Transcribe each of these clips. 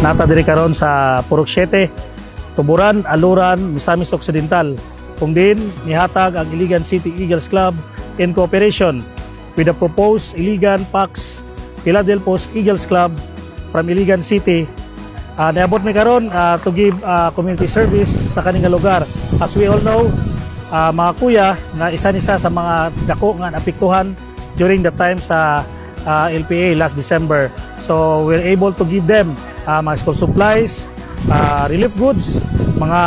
Nata diri karon sa Purok 7, Tuburan, Aluran, Misamis Occidental. Kung din nihatag ang Iligan City Eagles Club in cooperation with the proposed Iligan Pax Philadelphos Eagles Club from Iligan City. Niabot mi karon to give community service sa kaning lugar. As we all know, mga kuya na isa-isa sa mga dako nga apektuhan during the time sa LPA last December. So we're able to give them mga school supplies, relief goods, mga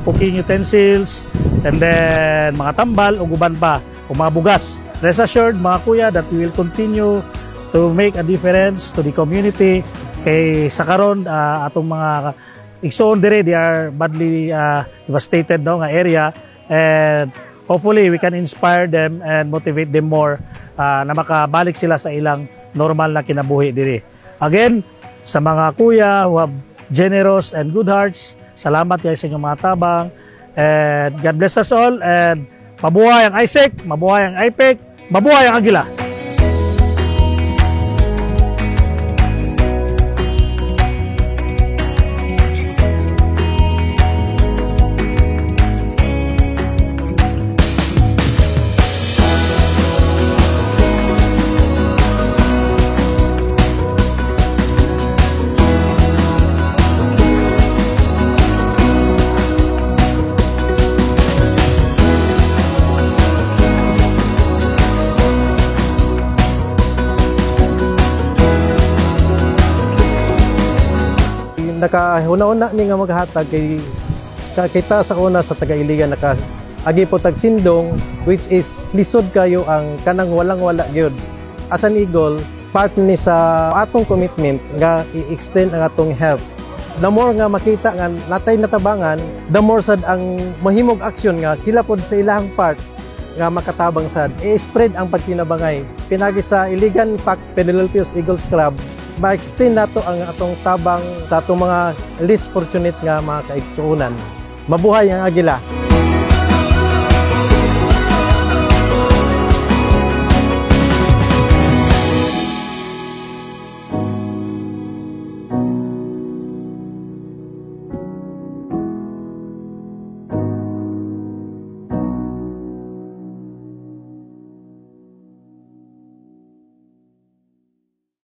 cooking utensils, and then mga tambal o guban pa o mga bugas. Rest assured mga kuya that we will continue to make a difference to the community. Kay sa karon atong mga igsoon dire, they are badly devastated no nga area, and hopefully we can inspire them and motivate them more na makabalik sila sa ilang normal na kinabuhi dire. Again, sa mga kuya who have generous and good hearts, salamat kayo sa inyong mga tabang, and God bless us all, and mabuhay ang Isaac, mabuhay ang IPEC, mabuhay ang Agila. Nakahuna-una mi nga maghatag kay kita sa una sa taga-Iligan agi po tagsindong, which is lisod kayo ang kanang walang-wala gyud. As an Eagle, part ni sa atong commitment nga i-extend ang atong help. The more nga makita nga natay natabangan, the more sad ang mahimog action nga sila pod sa ilahang part nga makatabang sad i-spread ang pagkinabangay. Pinagi sa Iligan Pax Philadelphos Eagles Club, ma-extend nato ang atong tabang sa atong mga least fortunate nga mga kaigsuunan. Mabuhay ang Agila!